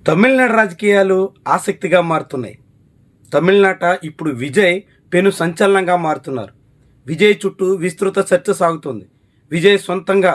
తమిళనాడు రాజకీయాలు ఆసక్తిగా మారుతున్నాయి. తమిళనాట ఇప్పుడు విజయ్ పెను సంచలనంగా మారుతున్నారు. విజయ్ చుట్టూ విస్తృత చర్చ సాగుతుంది. విజయ్ సొంతంగా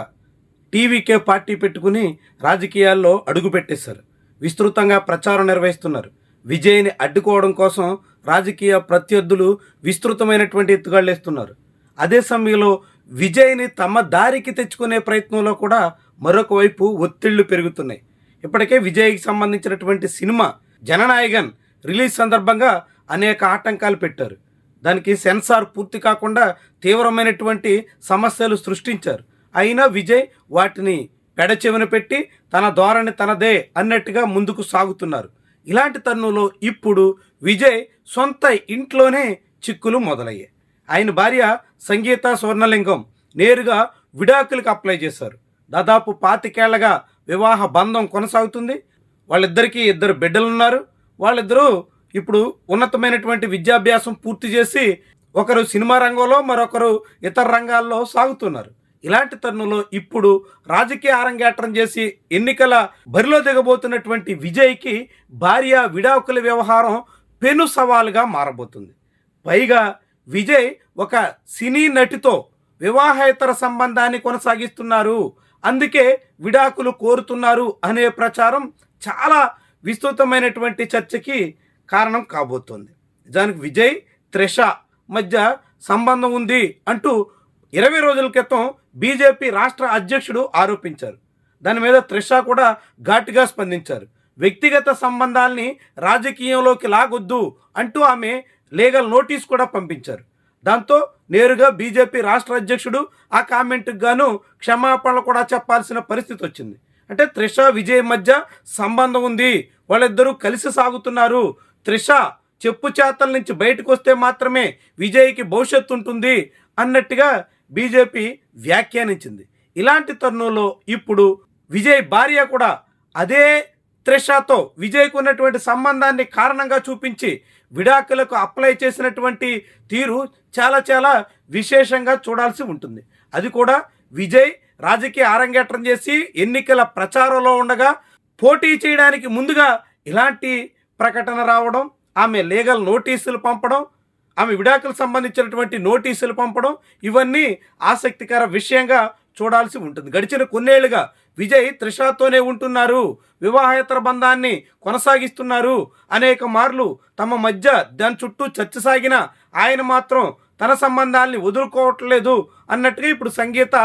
టీవీకే పార్టీ పెట్టుకుని రాజకీయాల్లో అడుగుపెట్టేశారు. విస్తృతంగా ప్రచారం నిర్వహిస్తున్నారు. విజయ్ని అడ్డుకోవడం కోసం రాజకీయ ప్రత్యర్థులు విస్తృతమైనటువంటి ఎత్తుగాళ్ళేస్తున్నారు. అదే సమయంలో విజయ్ని తమ దారికి తెచ్చుకునే ప్రయత్నంలో కూడా మరొక వైపు ఒత్తిళ్లు పెరుగుతున్నాయి. ఇప్పటికే విజయ్కి సంబంధించినటువంటి సినిమా జననాయగన్ రిలీజ్ సందర్భంగా అనేక ఆటంకాలు పెట్టారు. దానికి సెన్సార్ పూర్తి కాకుండా తీవ్రమైనటువంటి సమస్యలు సృష్టించారు. అయినా విజయ్ వాటిని పెడచెవిన పెట్టి తన ధోరణి తనదే అన్నట్టుగా ముందుకు సాగుతున్నారు. ఇలాంటి తరుణంలో ఇప్పుడు విజయ్ సొంత ఇంట్లోనే చిక్కులు మొదలయ్యాయి. ఆయన భార్య సంగీత స్వర్ణలింగం నేరుగా విడాకులకు అప్లై చేశారు. దాదాపు 25 ఏళ్లుగా వివాహ బంధం కొనసాగుతుంది. వాళ్ళిద్దరికీ 2 బిడ్డలున్నారు. వాళ్ళిద్దరూ ఇప్పుడు ఉన్నతమైనటువంటి విద్యాభ్యాసం పూర్తి చేసి ఒకరు సినిమా రంగంలో మరొకరు ఇతర రంగాల్లో సాగుతున్నారు. ఇలాంటి తరుణంలో ఇప్పుడు రాజకీయ అరంగేట్రం చేసి ఎన్నికల బరిలో దిగబోతున్నటువంటి విజయ్కి భార్య విడాకుల వ్యవహారం పెను సవాలుగా మారబోతుంది. పైగా విజయ్ ఒక సినీ నటితో వివాహేతర సంబంధాన్ని కొనసాగిస్తున్నారు, అందుకే విడాకులు కోరుతున్నారు అనే ప్రచారం చాలా విస్తృతమైనటువంటి చర్చకి కారణం కాబోతోంది. దానికి విజయ్ త్రిష మధ్య సంబంధం ఉంది అంటూ 20 రోజుల క్రితం బీజేపీ రాష్ట్ర అధ్యక్షుడు ఆరోపించారు. దాని మీద త్రిష కూడా ఘాటుగా స్పందించారు. వ్యక్తిగత సంబంధాల్ని రాజకీయంలోకి లాగొద్దు అంటూ ఆమె లీగల్ నోటీస్ కూడా పంపించారు. దాంతో నేరుగా బీజేపీ రాష్ట్ర అధ్యక్షుడు ఆ కామెంట్కి గాను క్షమాపణలు కూడా చెప్పాల్సిన పరిస్థితి వచ్చింది. అంటే త్రిష విజయ్ మధ్య సంబంధం ఉంది, వాళ్ళిద్దరూ కలిసి సాగుతున్నారు, త్రిష చెప్పు చేతల నుంచి బయటకు వస్తే మాత్రమే విజయ్కి భవిష్యత్తు ఉంటుంది అన్నట్టుగా బీజేపీ వ్యాఖ్యానించింది. ఇలాంటి తరుణంలో ఇప్పుడు విజయ్ భార్య కూడా అదే త్రిషతో విజయ్కు ఉన్నటువంటి సంబంధాన్ని కారణంగా చూపించి విడాకులకు అప్లై చేసినటువంటి తీరు చాలా చాలా విశేషంగా చూడాల్సి ఉంటుంది. అది కూడా విజయ్ రాజకీయ అరంగేట్రం చేసి ఎన్నికల ప్రచారంలో ఉండగా పోటీ చేయడానికి ముందుగా ఇలాంటి ప్రకటన రావడం, ఆమె లీగల్ నోటీసులు పంపడం, ఆమె విడాకులకు సంబంధించినటువంటి నోటీసులు పంపడం, ఇవన్నీ ఆసక్తికర విషయంగా చూడాల్సి ఉంటుంది. గడిచిన కొన్నేళ్లుగా విజయ్ త్రిషతోనే ఉంటున్నారు, వివాహేతర బంధాన్ని కొనసాగిస్తున్నారు, అనేక మార్లు తమ మధ్య దాని చుట్టూ చర్చ సాగిన ఆయన మాత్రం తన సంబంధాల్ని వదులుకోవట్లేదు అన్నట్టుగా ఇప్పుడు సంగీత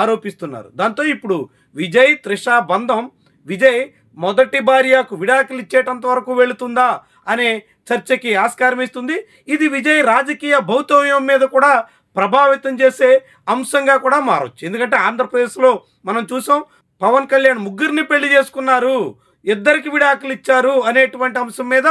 ఆరోపిస్తున్నారు. దాంతో ఇప్పుడు విజయ్ త్రిష బంధం విజయ్ మొదటి భార్యకు విడాకులు ఇచ్చేటంత వరకు వెళుతుందా అనే చర్చకి ఆస్కారం ఇస్తుంది. ఇది విజయ్ రాజకీయ భౌతవ్యం మీద కూడా ప్రభావితం చేసే అంశంగా కూడా మారవచ్చు. ఎందుకంటే ఆంధ్రప్రదేశ్లో మనం చూసాం, పవన్ కళ్యాణ్ 3 పెళ్లి చేసుకున్నారు, 2కి విడాకులు ఇచ్చారు అనేటువంటి అంశం మీద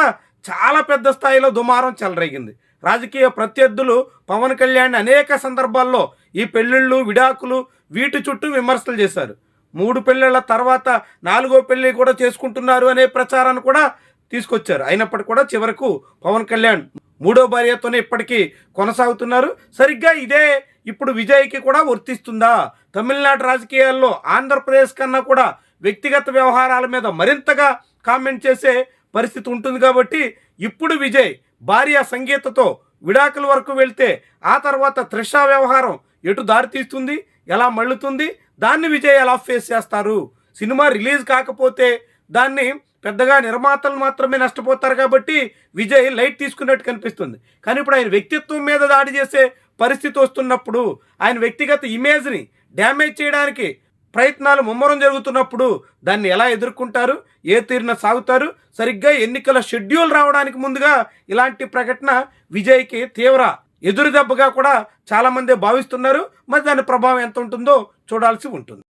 చాలా పెద్ద స్థాయిలో దుమారం చెలరేగింది. రాజకీయ ప్రత్యర్థులు పవన్ కళ్యాణ్ అనేక సందర్భాల్లో ఈ పెళ్ళిళ్ళు విడాకులు వీటి చుట్టూ విమర్శలు చేశారు. 3 పెళ్ళిళ్ళ తర్వాత 4వ పెళ్లి కూడా చేసుకుంటున్నారు అనే ప్రచారాన్ని కూడా తీసుకొచ్చారు. అయినప్పటికీ కూడా చివరకు పవన్ కళ్యాణ్ 3వ భార్యతోనే ఇప్పటికీ కొనసాగుతున్నారు. సరిగ్గా ఇదే ఇప్పుడు విజయ్కి కూడా వర్తిస్తుందా? తమిళనాడు రాజకీయాల్లో ఆంధ్రప్రదేశ్ కన్నా కూడా వ్యక్తిగత వ్యవహారాల మీద మరింతగా కామెంట్ చేసే పరిస్థితి ఉంటుంది. కాబట్టి ఇప్పుడు విజయ్ భార్య సంగీతతో విడాకుల వరకు వెళ్తే ఆ తర్వాత త్రిష వ్యవహారం ఎటు దారితీస్తుంది, ఎలా మళ్ళుతుంది, దాన్ని విజయ్ ఎలా ఫేస్ చేస్తారు? సినిమా రిలీజ్ కాకపోతే దాన్ని పెద్దగా నిర్మాతలు మాత్రమే నష్టపోతారు కాబట్టి విజయ్ లైట్ తీసుకున్నట్టు కనిపిస్తుంది. కానీ ఇప్పుడు ఆయన వ్యక్తిత్వం మీద దాడి చేసే పరిస్థితి వస్తున్నప్పుడు, ఆయన వ్యక్తిగత ఇమేజ్ని డ్యామేజ్ చేయడానికి ప్రయత్నాలు ముమ్మరం జరుగుతున్నప్పుడు దాన్ని ఎలా ఎదుర్కొంటారు, ఏ తీరున సాగుతారు? సరిగ్గా ఎన్నికల షెడ్యూల్ రావడానికి ముందుగా ఇలాంటి ప్రకటన విజయ్కి తీవ్ర ఎదురు దెబ్బగా కూడా చాలామంది భావిస్తున్నారు. మరి దాని ప్రభావం ఎంత ఉంటుందో చూడాల్సి ఉంటుంది.